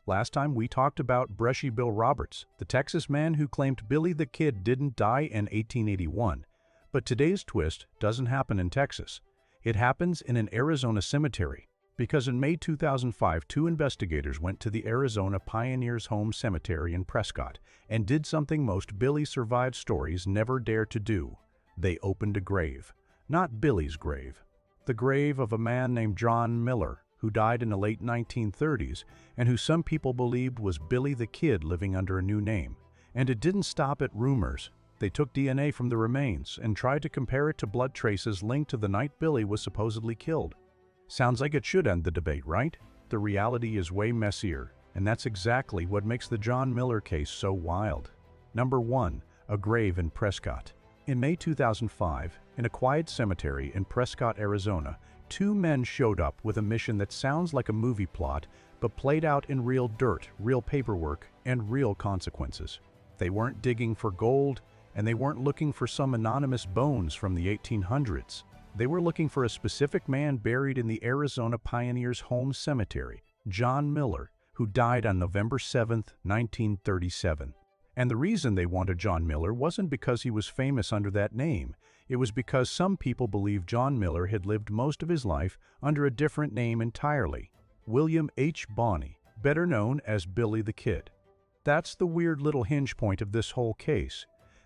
Last time we talked about Brushy Bill Roberts, the Texas man who claimed Billy the Kid didn't die in 1881. But today's twist doesn't happen in Texas. It happens in an Arizona cemetery. Because in May 2005, two investigators went to the Arizona Pioneers Home Cemetery in Prescott and did something most Billy survived stories never dare to do. They opened a grave. Not Billy's grave. The grave of a man named John Miller, who died in the late 1930s and who some people believed was Billy the Kid living under a new name. And it didn't stop at rumors. They took DNA from the remains and tried to compare it to blood traces linked to the night Billy was supposedly killed. Sounds like it should end the debate, right? The reality is way messier, and that's exactly what makes the John Miller case so wild. Number 1. A grave in Prescott. In May 2005, in a quiet cemetery in Prescott, Arizona, two men showed up with a mission that sounds like a movie plot, but played out in real dirt, real paperwork, and real consequences. They weren't digging for gold, and they weren't looking for some anonymous bones from the 1800s. They were looking for a specific man buried in the Arizona Pioneers Home Cemetery, John Miller, who died on November 7, 1937. And the reason they wanted John Miller wasn't because he was famous under that name. It was because some people believed John Miller had lived most of his life under a different name entirely, William H. Bonney, better known as Billy the Kid. That's the weird little hinge point of this whole case.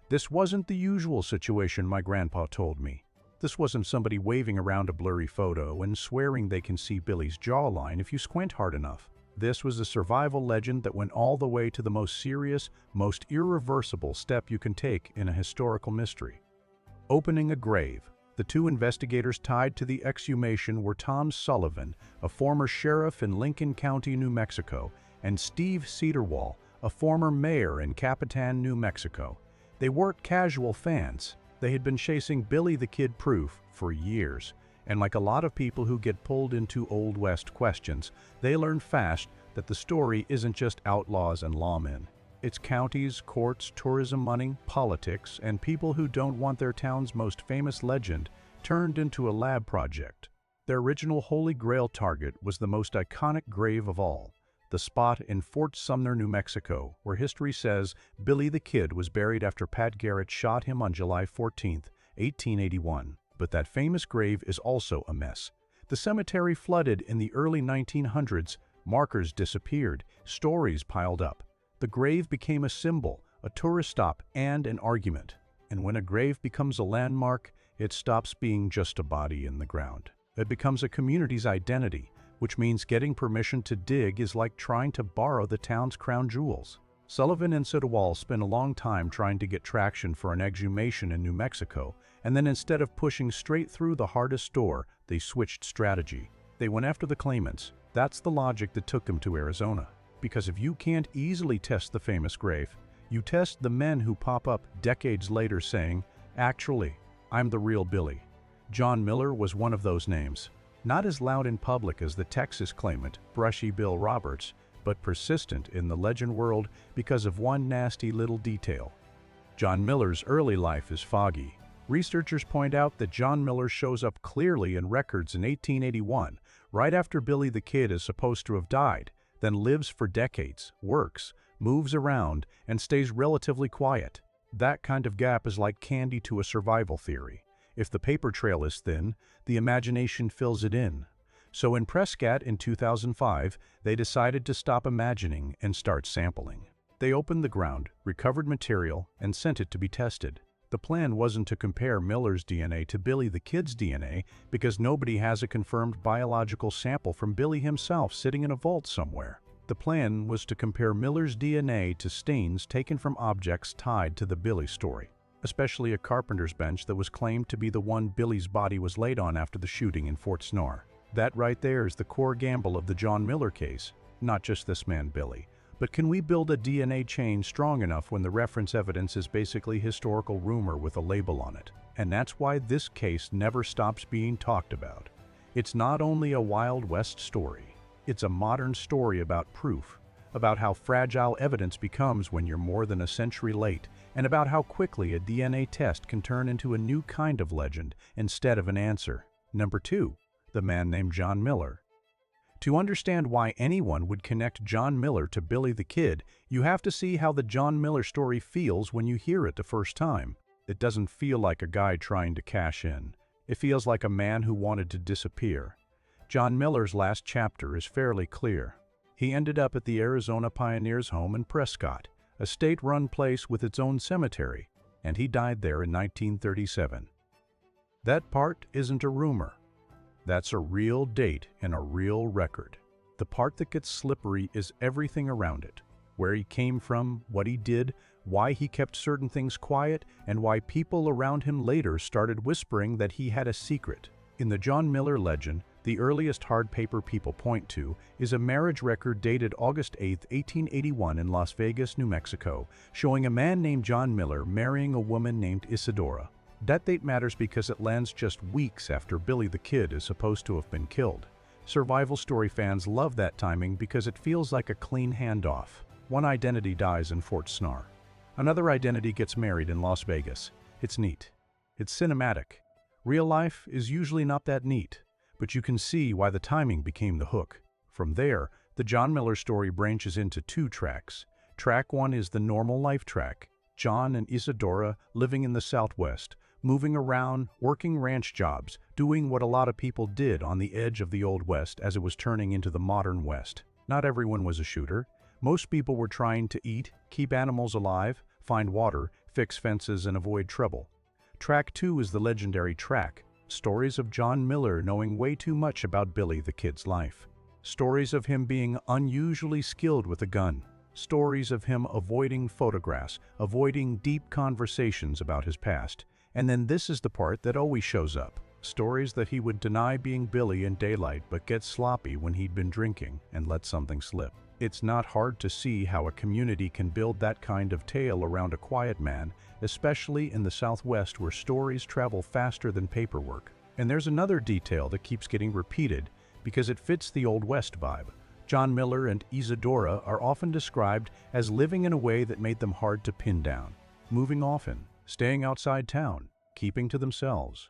This wasn't the usual situation, my grandpa told me. This wasn't somebody waving around a blurry photo and swearing they can see Billy's jawline if you squint hard enough. This was a survival legend that went all the way to the most serious, most irreversible step you can take in a historical mystery. Opening a grave. The two investigators tied to the exhumation were Tom Sullivan, a former sheriff in Lincoln County, New Mexico, and Steve Cedarwall, a former mayor in Capitan, New Mexico. They weren't casual fans. They had been chasing Billy the Kid proof for years. And like a lot of people who get pulled into Old West questions, they learn fast that the story isn't just outlaws and lawmen. It's counties, courts, tourism money, politics, and people who don't want their town's most famous legend turned into a lab project. Their original Holy Grail target was the most iconic grave of all, the spot in Fort Sumner, New Mexico, where history says Billy the Kid was buried after Pat Garrett shot him on July 14, 1881. But that famous grave is also a mess. The cemetery flooded in the early 1900s, markers disappeared, stories piled up. The grave became a symbol, a tourist stop, and an argument. And when a grave becomes a landmark, it stops being just a body in the ground. It becomes a community's identity, which means getting permission to dig is like trying to borrow the town's crown jewels. Sullivan and Cedarwall spent a long time trying to get traction for an exhumation in New Mexico, and then instead of pushing straight through the hardest door, they switched strategy. They went after the claimants. That's the logic that took them to Arizona. Because if you can't easily test the famous grave, you test the men who pop up decades later saying, "Actually, I'm the real Billy." John Miller was one of those names. Not as loud in public as the Texas claimant, Brushy Bill Roberts, but persistent in the legend world because of one nasty little detail. John Miller's early life is foggy. Researchers point out that John Miller shows up clearly in records in 1881, right after Billy the Kid is supposed to have died, then lives for decades, works, moves around, and stays relatively quiet. That kind of gap is like candy to a survival theory. If the paper trail is thin, the imagination fills it in. So in Prescott in 2005, they decided to stop imagining and start sampling. They opened the ground, recovered material, and sent it to be tested. The plan wasn't to compare Miller's DNA to Billy the Kid's DNA because nobody has a confirmed biological sample from Billy himself sitting in a vault somewhere. The plan was to compare Miller's DNA to stains taken from objects tied to the Billy story, especially a carpenter's bench that was claimed to be the one Billy's body was laid on after the shooting in Fort Sumner. That right there is the core gamble of the John Miller case, not just this man Billy. But can we build a DNA chain strong enough when the reference evidence is basically historical rumor with a label on it? And that's why this case never stops being talked about. It's not only a Wild West story, it's a modern story about proof, about how fragile evidence becomes when you're more than a century late, and about how quickly a DNA test can turn into a new kind of legend instead of an answer. Number 2. The man named John Miller. To understand why anyone would connect John Miller to Billy the Kid, you have to see how the John Miller story feels when you hear it the first time. It doesn't feel like a guy trying to cash in. It feels like a man who wanted to disappear. John Miller's last chapter is fairly clear. He ended up at the Arizona Pioneers' home in Prescott, a state-run place with its own cemetery, and he died there in 1937. That part isn't a rumor. That's a real date and a real record. The part that gets slippery is everything around it. Where he came from, what he did, why he kept certain things quiet, and why people around him later started whispering that he had a secret. In the John Miller legend, the earliest hard paper people point to is a marriage record dated August 8, 1881 in Las Vegas, New Mexico, showing a man named John Miller marrying a woman named Isadora. That date matters because it lands just weeks after Billy the Kid is supposed to have been killed. Survival story fans love that timing because it feels like a clean handoff. One identity dies in Fort Sumner. Another identity gets married in Las Vegas. It's neat. It's cinematic. Real life is usually not that neat, but you can see why the timing became the hook. From there, the John Miller story branches into two tracks. Track one is the normal life track. John and Isadora living in the Southwest, moving around, working ranch jobs, doing what a lot of people did on the edge of the Old West as it was turning into the modern West. Not everyone was a shooter. Most people were trying to eat, keep animals alive, find water, fix fences, and avoid trouble. Track 2 is the legendary track, stories of John Miller knowing way too much about Billy the Kid's life. Stories of him being unusually skilled with a gun. Stories of him avoiding photographs, avoiding deep conversations about his past. And then this is the part that always shows up. Stories that he would deny being Billy in daylight but get sloppy when he'd been drinking and let something slip. It's not hard to see how a community can build that kind of tale around a quiet man, especially in the Southwest where stories travel faster than paperwork. And there's another detail that keeps getting repeated because it fits the Old West vibe. John Miller and Isadora are often described as living in a way that made them hard to pin down, moving often, staying outside town, keeping to themselves.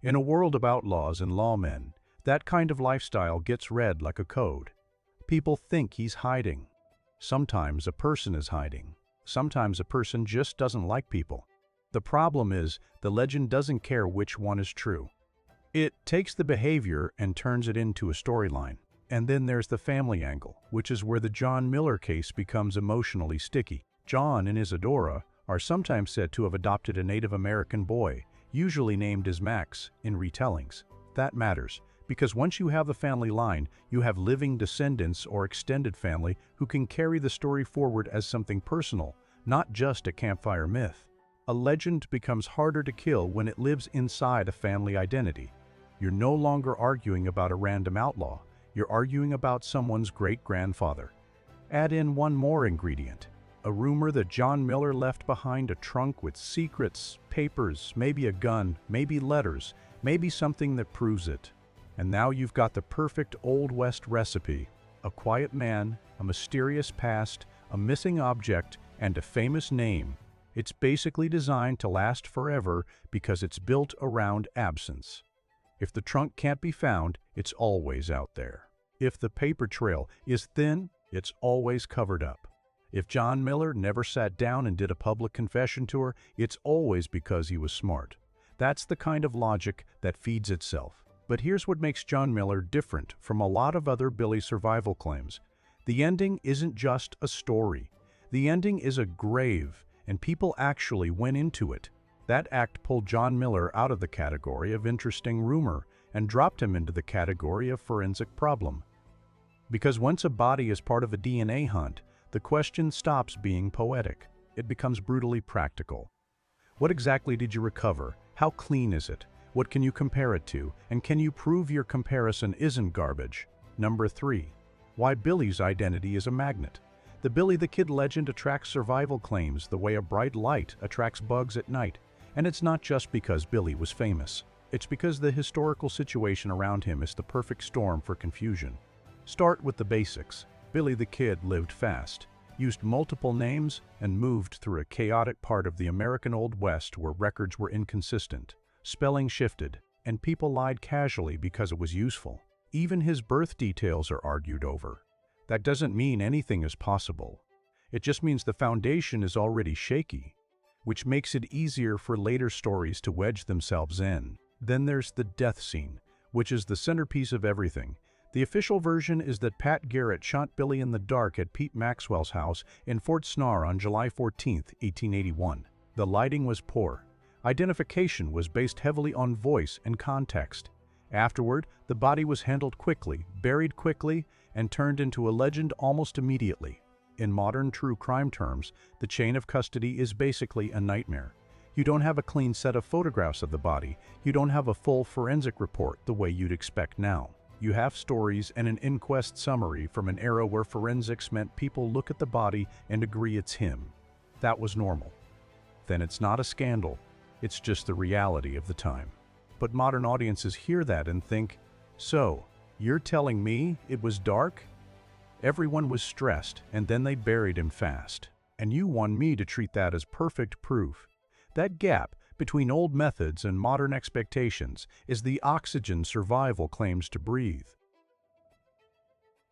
In a world of outlaws and lawmen, that kind of lifestyle gets read like a code. People think he's hiding. Sometimes a person is hiding. Sometimes a person just doesn't like people. The problem is, the legend doesn't care which one is true. It takes the behavior and turns it into a storyline. And then there's the family angle, which is where the John Miller case becomes emotionally sticky. John and Isadora are sometimes said to have adopted a Native American boy, usually named as Max, in retellings. That matters, because once you have the family line, you have living descendants or extended family who can carry the story forward as something personal, not just a campfire myth. A legend becomes harder to kill when it lives inside a family identity. You're no longer arguing about a random outlaw. You're arguing about someone's great-grandfather. Add in one more ingredient. A rumor that John Miller left behind a trunk with secrets, papers, maybe a gun, maybe letters, maybe something that proves it. And now you've got the perfect Old West recipe. A quiet man, a mysterious past, a missing object, and a famous name. It's basically designed to last forever because it's built around absence. If the trunk can't be found, it's always out there. If the paper trail is thin, it's always covered up. If John Miller never sat down and did a public confession tour, it's always because he was smart. That's the kind of logic that feeds itself. But here's what makes John Miller different from a lot of other Billy survival claims. The ending isn't just a story. The ending is a grave, and people actually went into it. That act pulled John Miller out of the category of interesting rumor and dropped him into the category of forensic problem. Because once a body is part of a DNA hunt, the question stops being poetic. It becomes brutally practical. What exactly did you recover? How clean is it? What can you compare it to? And can you prove your comparison isn't garbage? Number 3. Why Billy's identity is a magnet. The Billy the Kid legend attracts survival claims the way a bright light attracts bugs at night. And it's not just because Billy was famous. It's because the historical situation around him is the perfect storm for confusion. Start with the basics. Billy the Kid lived fast, used multiple names, and moved through a chaotic part of the American Old West where records were inconsistent, spelling shifted, and people lied casually because it was useful. Even his birth details are argued over. That doesn't mean anything is possible. It just means the foundation is already shaky, which makes it easier for later stories to wedge themselves in. Then there's the death scene, which is the centerpiece of everything. The official version is that Pat Garrett shot Billy in the dark at Pete Maxwell's house in Fort Sumner on July 14, 1881. The lighting was poor. Identification was based heavily on voice and context. Afterward, the body was handled quickly, buried quickly, and turned into a legend almost immediately. In modern true crime terms, the chain of custody is basically a nightmare. You don't have a clean set of photographs of the body. You don't have a full forensic report the way you'd expect now. You have stories and an inquest summary from an era where forensics meant people look at the body and agree it's him. That was normal. Then it's not a scandal. It's just the reality of the time. But modern audiences hear that and think, so, you're telling me it was dark? Everyone was stressed, and then they buried him fast. And you want me to treat that as perfect proof. That gap between old methods and modern expectations is the oxygen survival claims to breathe.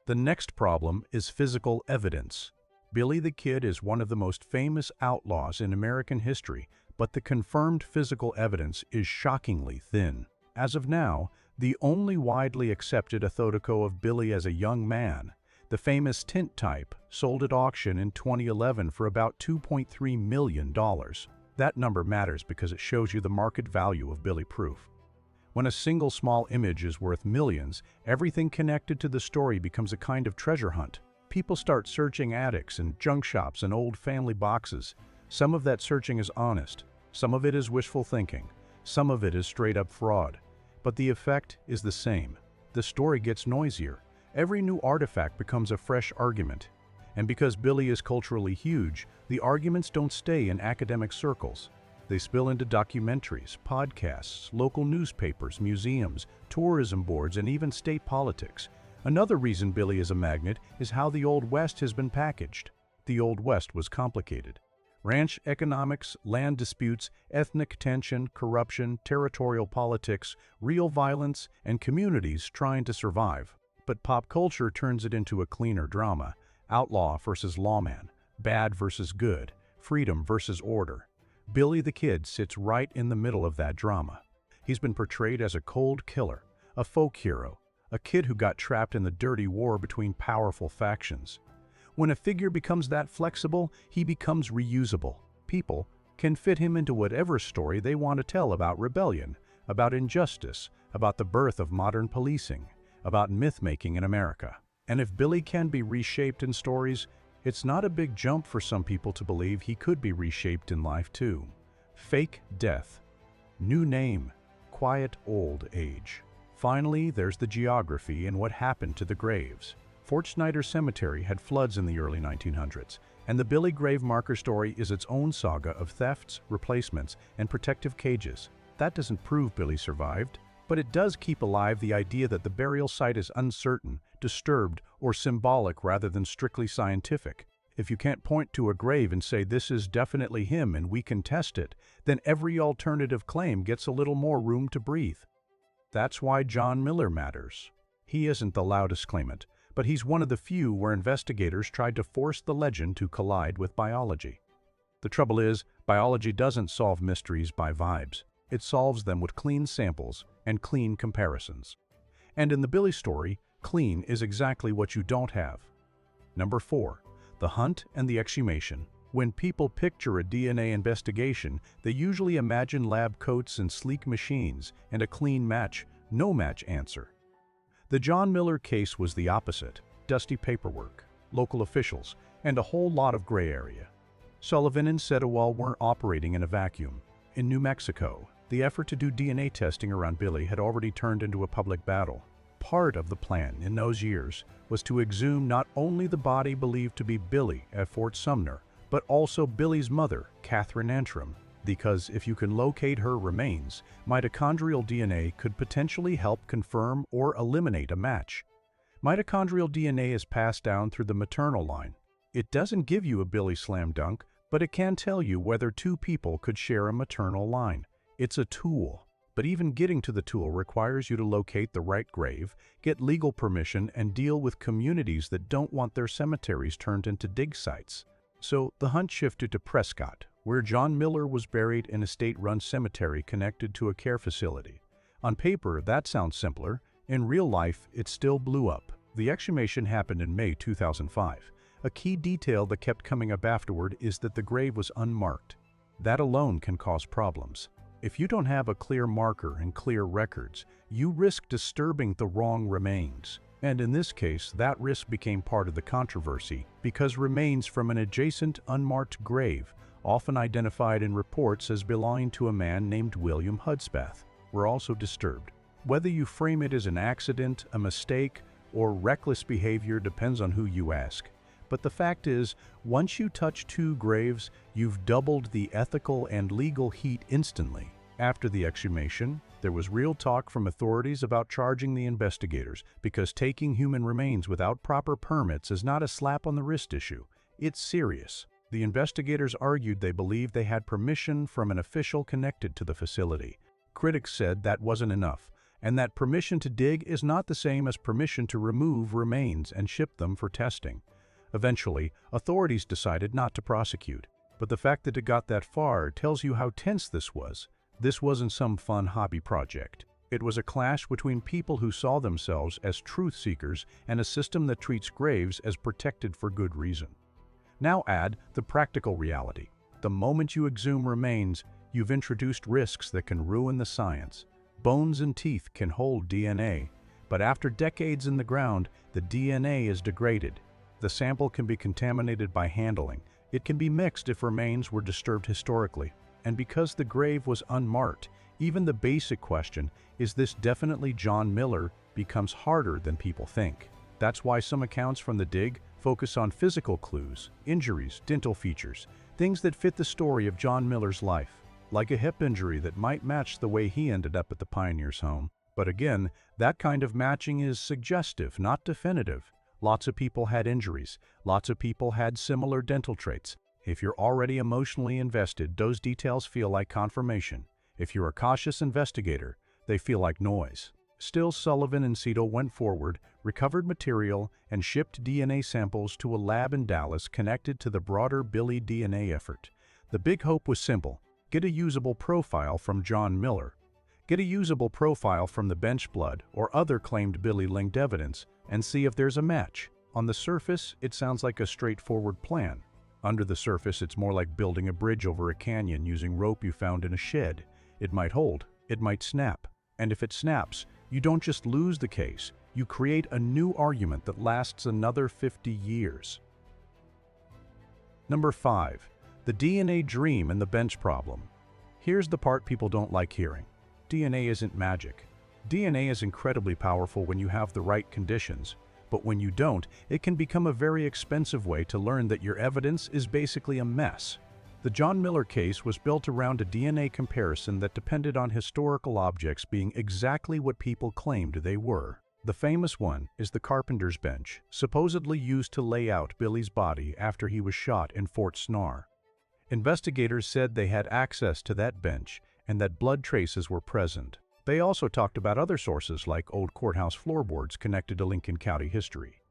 The next problem is physical evidence. Billy the Kid is one of the most famous outlaws in American history, but the confirmed physical evidence is shockingly thin. As of now, the only widely accepted photo of Billy as a young man, the famous tint type, sold at auction in 2011 for about $2.3 million. That number matters because it shows you the market value of Billy proof. When a single small image is worth millions, everything connected to the story becomes a kind of treasure hunt. People start searching attics and junk shops and old family boxes. Some of that searching is honest, some of it is wishful thinking, some of it is straight-up fraud. But the effect is the same. The story gets noisier. Every new artifact becomes a fresh argument. And because Billy is culturally huge, the arguments don't stay in academic circles. They spill into documentaries, podcasts, local newspapers, museums, tourism boards, and even state politics. Another reason Billy is a magnet is how the Old West has been packaged. The Old West was complicated. Ranch economics, land disputes, ethnic tension, corruption, territorial politics, real violence, and communities trying to survive. But pop culture turns it into a cleaner drama. Outlaw versus lawman, bad versus good, freedom versus order. Billy the Kid sits right in the middle of that drama. He's been portrayed as a cold killer, a folk hero, a kid who got trapped in the dirty war between powerful factions. When a figure becomes that flexible, he becomes reusable. People can fit him into whatever story they want to tell about rebellion, about injustice, about the birth of modern policing, about myth-making in America. And if Billy can be reshaped in stories, it's not a big jump for some people to believe he could be reshaped in life too. Fake death. New name. Quiet old age. Finally, there's the geography and what happened to the graves. Fort Sumner Cemetery had floods in the early 1900s, and the Billy grave marker story is its own saga of thefts, replacements, and protective cages. That doesn't prove Billy survived, but it does keep alive the idea that the burial site is uncertain, disturbed, or symbolic rather than strictly scientific. If you can't point to a grave and say this is definitely him and we can test it, then every alternative claim gets a little more room to breathe. That's why John Miller matters. He isn't the loudest claimant, but he's one of the few where investigators tried to force the legend to collide with biology. The trouble is, biology doesn't solve mysteries by vibes. It solves them with clean samples and clean comparisons. And in the Billy story, clean is exactly what you don't have. Number 4. The hunt and the exhumation. When people picture a DNA investigation, they usually imagine lab coats and sleek machines and a clean match, no match answer. The John Miller case was the opposite. Dusty paperwork, local officials, and a whole lot of gray area. Sullivan and Sedewall weren't operating in a vacuum. In New Mexico, the effort to do DNA testing around Billy had already turned into a public battle. Part of the plan in those years was to exhume not only the body believed to be Billy at Fort Sumner, but also Billy's mother, Catherine Antrim, because if you can locate her remains, mitochondrial DNA could potentially help confirm or eliminate a match. Mitochondrial DNA is passed down through the maternal line. It doesn't give you a Billy slam dunk, but it can tell you whether two people could share a maternal line. It's a tool. But even getting to the tool requires you to locate the right grave, get legal permission, and deal with communities that don't want their cemeteries turned into dig sites. So the hunt shifted to Prescott, where John Miller was buried in a state-run cemetery connected to a care facility. On paper, that sounds simpler. In real life, it still blew up. The exhumation happened in May 2005. A key detail that kept coming up afterward is that the grave was unmarked. That alone can cause problems. If you don't have a clear marker and clear records, you risk disturbing the wrong remains. And in this case, that risk became part of the controversy because remains from an adjacent unmarked grave, often identified in reports as belonging to a man named William Hudspeth, were also disturbed. Whether you frame it as an accident, a mistake, or reckless behavior depends on who you ask. But the fact is, once you touch two graves, you've doubled the ethical and legal heat instantly. After the exhumation, there was real talk from authorities about charging the investigators because taking human remains without proper permits is not a slap on the wrist issue. It's serious. The investigators argued they believed they had permission from an official connected to the facility. Critics said that wasn't enough, and that permission to dig is not the same as permission to remove remains and ship them for testing. Eventually, authorities decided not to prosecute, but the fact that it got that far tells you how tense this was. This wasn't some fun hobby project. It was a clash between people who saw themselves as truth seekers and a system that treats graves as protected for good reason. Now add the practical reality. The moment you exhume remains, you've introduced risks that can ruin the science. Bones and teeth can hold DNA, but after decades in the ground, the DNA is degraded. The sample can be contaminated by handling. It can be mixed if remains were disturbed historically. And because the grave was unmarked, even the basic question, is this definitely John Miller, becomes harder than people think. That's why some accounts from the dig focus on physical clues, injuries, dental features, things that fit the story of John Miller's life, like a hip injury that might match the way he ended up at the Pioneers' home. But again, that kind of matching is suggestive, not definitive. Lots of people had injuries. Lots of people had similar dental traits. If you're already emotionally invested, those details feel like confirmation. If you're a cautious investigator, they feel like noise. Still, Sullivan and Cito went forward, recovered material, and shipped DNA samples to a lab in Dallas connected to the broader Billy DNA effort. The big hope was simple: get a usable profile from John Miller. Get a usable profile from the bench blood or other claimed Billy-linked evidence and see if there's a match. On the surface, it sounds like a straightforward plan. Under the surface, it's more like building a bridge over a canyon using rope you found in a shed. It might hold, it might snap. And if it snaps, you don't just lose the case, you create a new argument that lasts another 50 years. Number 5. The DNA dream and the bench problem. Here's the part people don't like hearing. DNA isn't magic. DNA is incredibly powerful when you have the right conditions, but when you don't, it can become a very expensive way to learn that your evidence is basically a mess. The John Miller case was built around a DNA comparison that depended on historical objects being exactly what people claimed they were. The famous one is the carpenter's bench, supposedly used to lay out Billy's body after he was shot in Fort Sumner. Investigators said they had access to that bench and that blood traces were present. They also talked about other sources like old courthouse floorboards connected to Lincoln County history.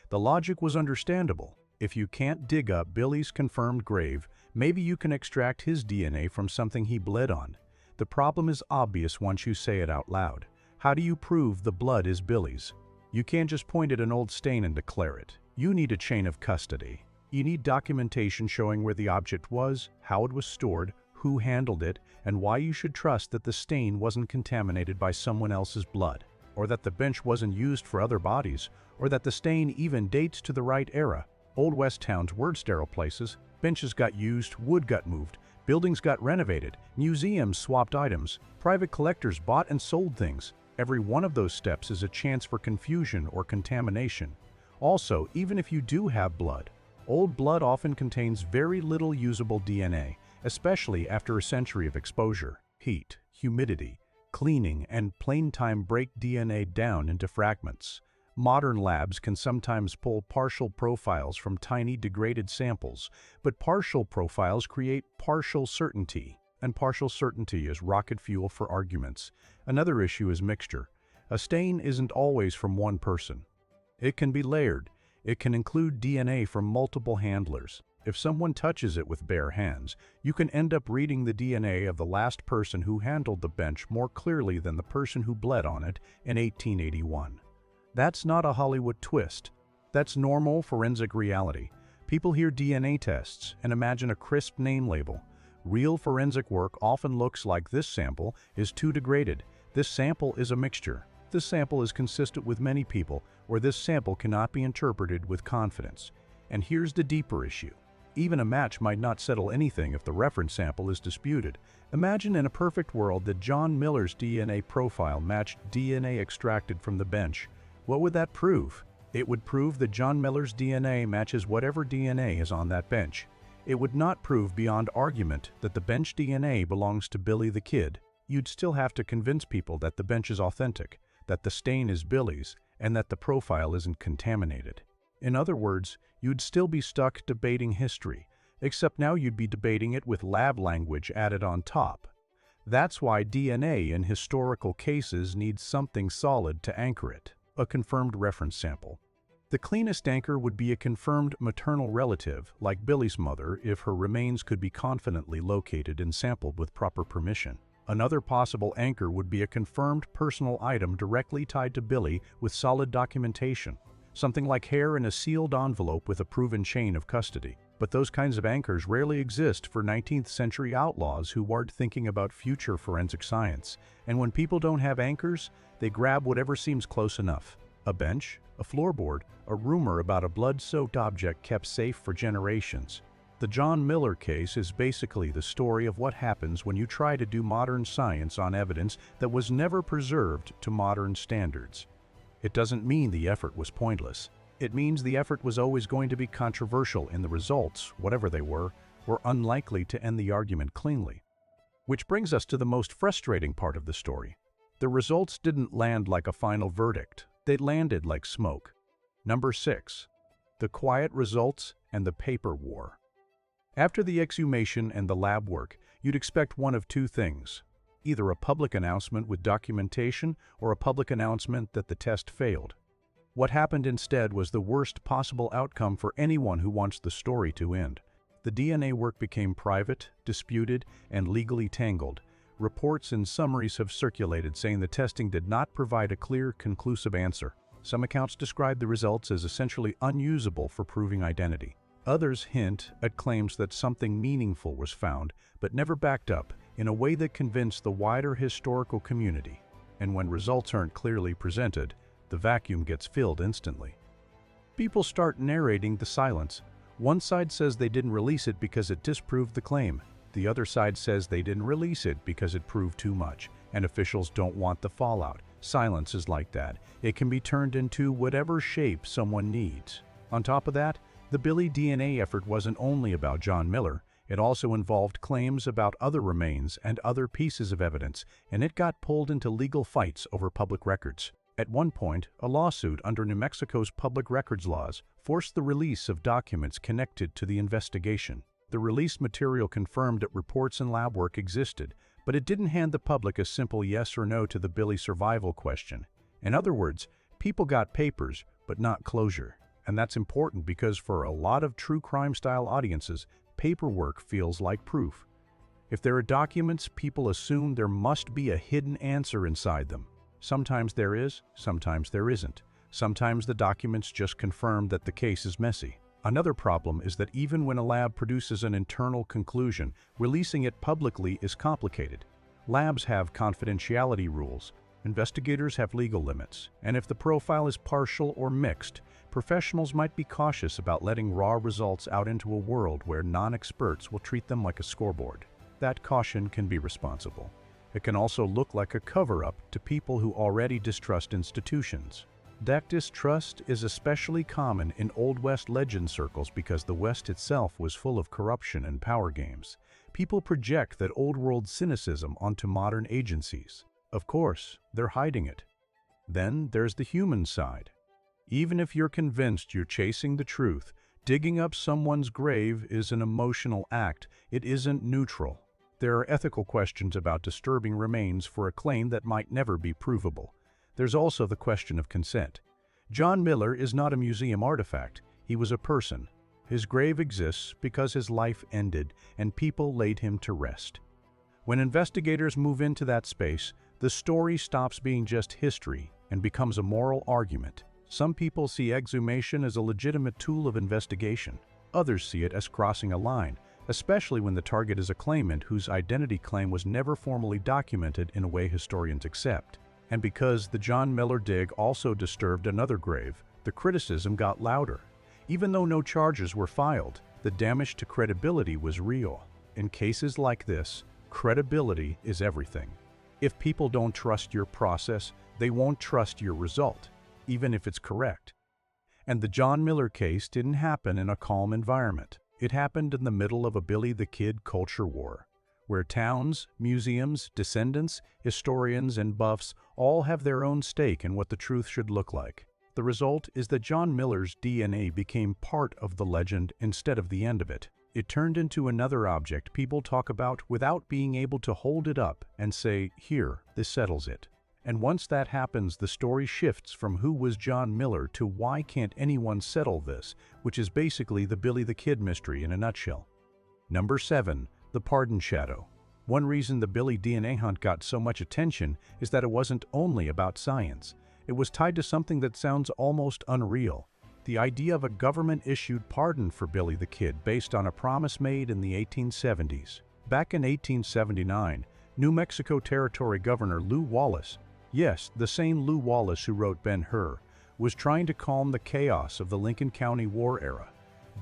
The logic was understandable. If you can't dig up Billy's confirmed grave, maybe you can extract his DNA from something he bled on. The problem is obvious once you say it out loud. How do you prove the blood is Billy's? You can't just point at an old stain and declare it. You need a chain of custody. You need documentation showing where the object was, how it was stored, who handled it, and why you should trust that the stain wasn't contaminated by someone else's blood, or that the bench wasn't used for other bodies, or that the stain even dates to the right era. Old West towns weren't sterile places. Benches got used, wood got moved, buildings got renovated, museums swapped items, private collectors bought and sold things. Every one of those steps is a chance for confusion or contamination. Also, even if you do have blood, old blood often contains very little usable DNA, especially after a century of exposure. Heat, humidity, cleaning, and plain time break DNA down into fragments. Modern labs can sometimes pull partial profiles from tiny degraded samples, but partial profiles create partial certainty. and partial certainty is rocket fuel for arguments. Another issue is mixture. A stain isn't always from one person. It can be layered. It can include DNA from multiple handlers. If someone touches it with bare hands, you can end up reading the DNA of the last person who handled the bench more clearly than the person who bled on it in 1881. That's not a Hollywood twist. That's normal forensic reality. People hear DNA tests and imagine a crisp name label. Real forensic work often looks like this sample is too degraded. This sample is a mixture. This sample is consistent with many people, or this sample cannot be interpreted with confidence. And here's the deeper issue. Even a match might not settle anything if the reference sample is disputed. Imagine in a perfect world that John Miller's DNA profile matched DNA extracted from the bench. What would that prove? It would prove that John Miller's DNA matches whatever DNA is on that bench. It would not prove beyond argument that the bench DNA belongs to Billy the Kid. You'd still have to convince people that the bench is authentic, that the stain is Billy's, and that the profile isn't contaminated. In other words, you'd still be stuck debating history, except now you'd be debating it with lab language added on top. That's why DNA in historical cases needs something solid to anchor it, a confirmed reference sample. The cleanest anchor would be a confirmed maternal relative, like Billy's mother, if her remains could be confidently located and sampled with proper permission. Another possible anchor would be a confirmed personal item directly tied to Billy with solid documentation. Something like hair in a sealed envelope with a proven chain of custody. But those kinds of anchors rarely exist for 19th century outlaws who aren't thinking about future forensic science. And when people don't have anchors, they grab whatever seems close enough. A bench, a floorboard, a rumor about a blood-soaked object kept safe for generations. The John Miller case is basically the story of what happens when you try to do modern science on evidence that was never preserved to modern standards. It doesn't mean the effort was pointless. It means the effort was always going to be controversial and the results, whatever they were unlikely to end the argument cleanly. Which brings us to the most frustrating part of the story. The results didn't land like a final verdict. They landed like smoke. Number 6. The quiet results and the paper war. After the exhumation and the lab work, you'd expect one of two things. Either a public announcement with documentation or a public announcement that the test failed. What happened instead was the worst possible outcome for anyone who wants the story to end. The DNA work became private, disputed, and legally tangled. Reports and summaries have circulated saying the testing did not provide a clear, conclusive answer. Some accounts describe the results as essentially unusable for proving identity. Others hint at claims that something meaningful was found, but never backed up, in a way that convinced the wider historical community. And when results aren't clearly presented, the vacuum gets filled instantly. People start narrating the silence. One side says they didn't release it because it disproved the claim. The other side says they didn't release it because it proved too much, and officials don't want the fallout. Silence is like that. It can be turned into whatever shape someone needs. On top of that, the Billy DNA effort wasn't only about John Miller. It also involved claims about other remains and other pieces of evidence, and it got pulled into legal fights over public records. At one point, a lawsuit under New Mexico's public records laws forced the release of documents connected to the investigation. The released material confirmed that reports and lab work existed, but it didn't hand the public a simple yes or no to the Billy survival question. In other words, people got papers, but not closure. And that's important because for a lot of true crime-style audiences, paperwork feels like proof. If there are documents, people assume there must be a hidden answer inside them. Sometimes there is, sometimes there isn't. Sometimes the documents just confirm that the case is messy. Another problem is that even when a lab produces an internal conclusion, releasing it publicly is complicated. Labs have confidentiality rules, investigators have legal limits, and if the profile is partial or mixed, professionals might be cautious about letting raw results out into a world where non-experts will treat them like a scoreboard. That caution can be responsible. It can also look like a cover-up to people who already distrust institutions. That distrust is especially common in Old West legend circles because the West itself was full of corruption and power games. People project that old-world cynicism onto modern agencies. Of course, they're hiding it. Then there's the human side. Even if you're convinced you're chasing the truth, digging up someone's grave is an emotional act. It isn't neutral. There are ethical questions about disturbing remains for a claim that might never be provable. There's also the question of consent. John Miller is not a museum artifact. He was a person. His grave exists because his life ended and people laid him to rest. When investigators move into that space, the story stops being just history and becomes a moral argument. Some people see exhumation as a legitimate tool of investigation. Others see it as crossing a line, especially when the target is a claimant whose identity claim was never formally documented in a way historians accept. And because the John Miller dig also disturbed another grave, the criticism got louder. Even though no charges were filed, the damage to credibility was real. In cases like this, credibility is everything. If people don't trust your process, they won't trust your result, even if it's correct. And the John Miller case didn't happen in a calm environment. It happened in the middle of a Billy the Kid culture war, where towns, museums, descendants, historians, and buffs all have their own stake in what the truth should look like. The result is that John Miller's DNA became part of the legend instead of the end of it. It turned into another object people talk about without being able to hold it up and say, "Here, this settles it." And once that happens, the story shifts from who was John Miller to why can't anyone settle this, which is basically the Billy the Kid mystery in a nutshell. Number 7. The Pardon Shadow. One reason the Billy DNA hunt got so much attention is that it wasn't only about science. It was tied to something that sounds almost unreal. The idea of a government-issued pardon for Billy the Kid based on a promise made in the 1870s. Back in 1879, New Mexico Territory Governor Lew Wallace, yes, the same Lew Wallace who wrote Ben-Hur, was trying to calm the chaos of the Lincoln County War era.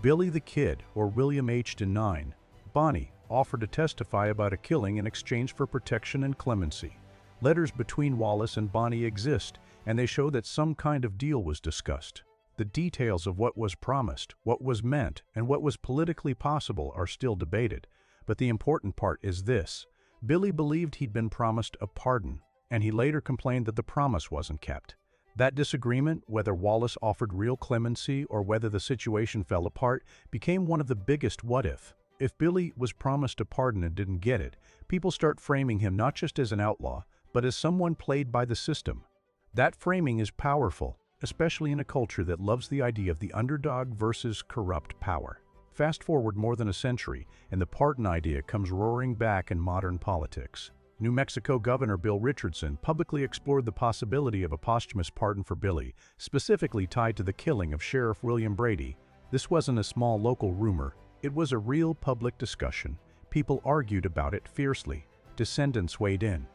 Billy the Kid, or William H. Denine, Bonney, offered to testify about a killing in exchange for protection and clemency. Letters between Wallace and Bonney exist, and they show that some kind of deal was discussed. The details of what was promised, what was meant, and what was politically possible are still debated, but the important part is this. Billy believed he'd been promised a pardon, and he later complained that the promise wasn't kept. That disagreement, whether Wallace offered real clemency or whether the situation fell apart, became one of the biggest what-if. If Billy was promised a pardon and didn't get it, people start framing him not just as an outlaw, but as someone played by the system. That framing is powerful, especially in a culture that loves the idea of the underdog versus corrupt power. Fast forward more than a century, and the pardon idea comes roaring back in modern politics. New Mexico Governor Bill Richardson publicly explored the possibility of a posthumous pardon for Billy, specifically tied to the killing of Sheriff William Brady. This wasn't a small local rumor. It was a real public discussion. People argued about it fiercely. Descendants weighed in.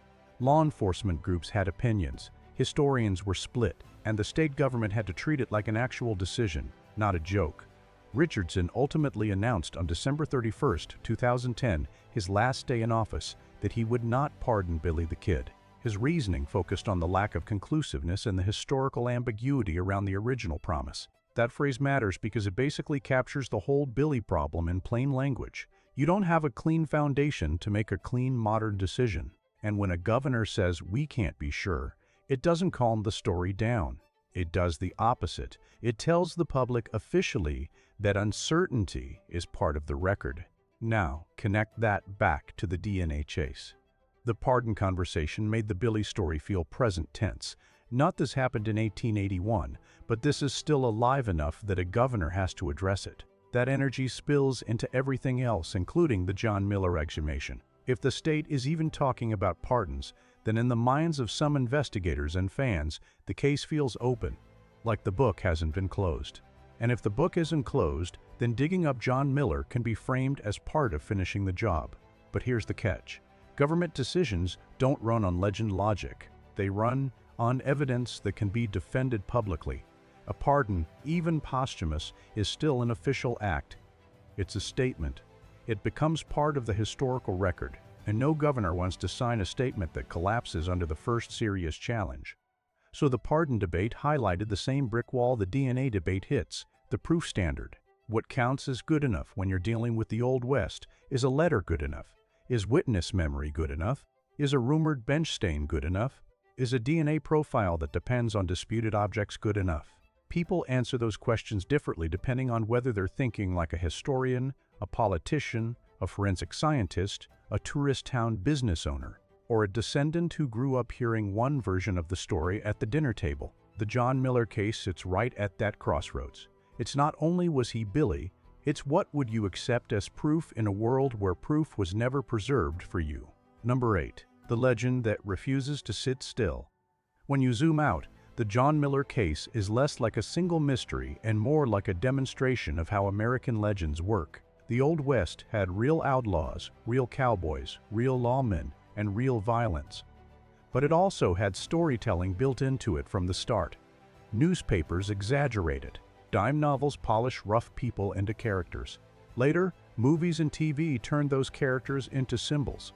Law enforcement groups had opinions. Historians were split, and the state government had to treat it like an actual decision, not a joke. Richardson ultimately announced on December 31, 2010, his last day in office, that he would not pardon Billy the Kid. His reasoning focused on the lack of conclusiveness and the historical ambiguity around the original promise. That phrase matters because it basically captures the whole Billy problem in plain language. You don't have a clean foundation to make a clean modern decision. And when a governor says we can't be sure, it doesn't calm the story down. It does the opposite. It tells the public officially that uncertainty is part of the record. Now, connect that back to the DNA chase. The pardon conversation made the Billy story feel present tense. Not this happened in 1881, but this is still alive enough that a governor has to address it. That energy spills into everything else, including the John Miller exhumation. If the state is even talking about pardons, then in the minds of some investigators and fans, the case feels open, like the book hasn't been closed. And if the book isn't closed, then digging up John Miller can be framed as part of finishing the job. But here's the catch. Government decisions don't run on legend logic. They run on evidence that can be defended publicly. A pardon, even posthumous, is still an official act. It's a statement. It becomes part of the historical record, and no governor wants to sign a statement that collapses under the first serious challenge. So the pardon debate highlighted the same brick wall the DNA debate hits, the proof standard. What counts as good enough when you're dealing with the Old West? Is a letter good enough? Is witness memory good enough? Is a rumored bench stain good enough? Is a DNA profile that depends on disputed objects good enough? People answer those questions differently depending on whether they're thinking like a historian, a politician, a forensic scientist, a tourist town business owner, or a descendant who grew up hearing one version of the story at the dinner table. The John Miller case sits right at that crossroads. It's not only was he Billy, it's what would you accept as proof in a world where proof was never preserved for you. Number 8. The legend that refuses to sit still. When you zoom out, the John Miller case is less like a single mystery and more like a demonstration of how American legends work. The Old West had real outlaws, real cowboys, real lawmen, and real violence. But it also had storytelling built into it from the start. Newspapers exaggerate it. Dime novels polish rough people into characters. Later, movies and TV turned those characters into symbols.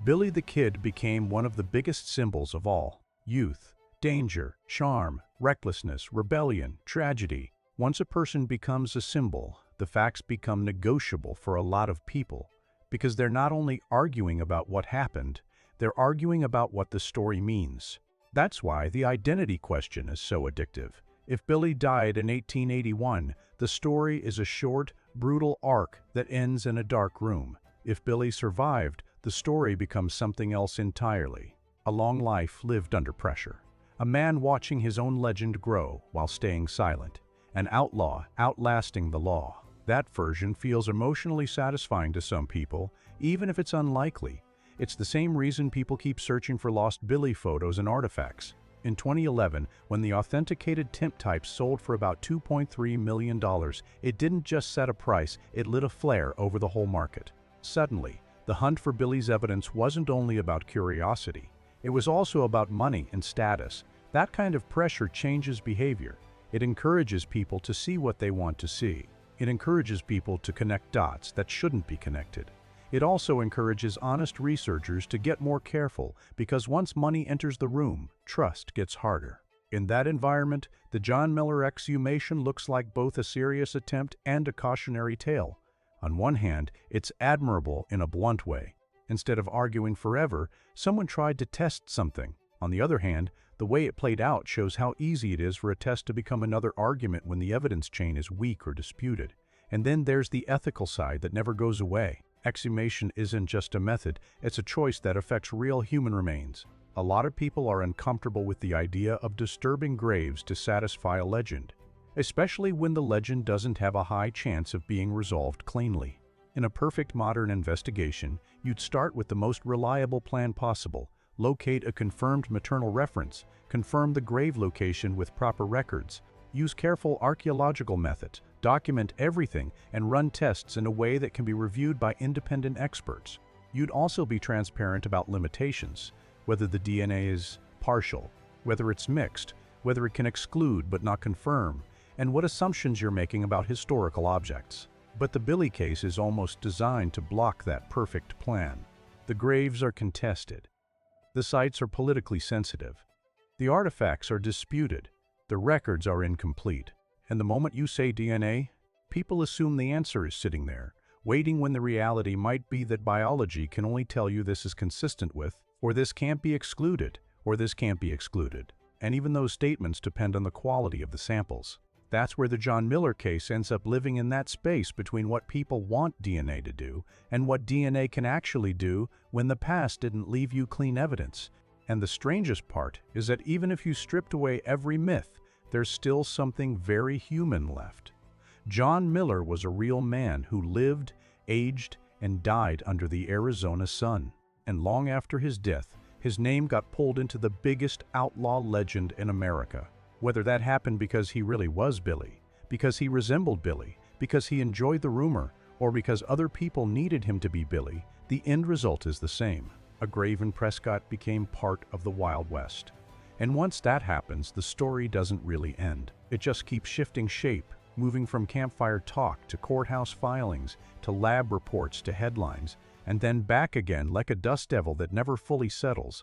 Billy the Kid became one of the biggest symbols of all. Youth, danger, charm, recklessness, rebellion, tragedy. Once a person becomes a symbol, the facts become negotiable for a lot of people, because they're not only arguing about what happened, they're arguing about what the story means. That's why the identity question is so addictive. If Billy died in 1881, the story is a short, brutal arc that ends in a dark room. If Billy survived, the story becomes something else entirely. A long life lived under pressure. A man watching his own legend grow while staying silent. An outlaw outlasting the law. That version feels emotionally satisfying to some people, even if it's unlikely. It's the same reason people keep searching for lost Billy photos and artifacts. In 2011, when the authenticated temp types sold for about $2.3 million, it didn't just set a price, it lit a flare over the whole market. Suddenly, the hunt for Billy's evidence wasn't only about curiosity. It was also about money and status. That kind of pressure changes behavior. It encourages people to see what they want to see. It encourages people to connect dots that shouldn't be connected. It also encourages honest researchers to get more careful, because once money enters the room, trust gets harder. In that environment, the John Miller exhumation looks like both a serious attempt and a cautionary tale. On one hand, it's admirable in a blunt way. Instead of arguing forever, someone tried to test something. On the other hand, the way it played out shows how easy it is for a test to become another argument when the evidence chain is weak or disputed. And then there's the ethical side that never goes away. Exhumation isn't just a method, it's a choice that affects real human remains. A lot of people are uncomfortable with the idea of disturbing graves to satisfy a legend, especially when the legend doesn't have a high chance of being resolved cleanly. In a perfect modern investigation, you'd start with the most reliable plan possible. Locate a confirmed maternal reference, confirm the grave location with proper records, use careful archaeological methods, document everything, and run tests in a way that can be reviewed by independent experts. You'd also be transparent about limitations, whether the DNA is partial, whether it's mixed, whether it can exclude but not confirm, and what assumptions you're making about historical objects. But the Billy case is almost designed to block that perfect plan. The graves are contested. The sites are politically sensitive. The artifacts are disputed. The records are incomplete. And the moment you say DNA, people assume the answer is sitting there, waiting, when the reality might be that biology can only tell you this is consistent with, or this can't be excluded, or this can't be excluded. And even those statements depend on the quality of the samples. That's where the John Miller case ends up living in that space between what people want DNA to do and what DNA can actually do when the past didn't leave you clean evidence. And the strangest part is that even if you stripped away every myth, there's still something very human left. John Miller was a real man who lived, aged, and died under the Arizona sun. And long after his death, his name got pulled into the biggest outlaw legend in America. Whether that happened because he really was Billy, because he resembled Billy, because he enjoyed the rumor, or because other people needed him to be Billy, the end result is the same. A grave in Prescott became part of the Wild West. And once that happens, the story doesn't really end. It just keeps shifting shape, moving from campfire talk to courthouse filings, to lab reports to headlines, and then back again like a dust devil that never fully settles.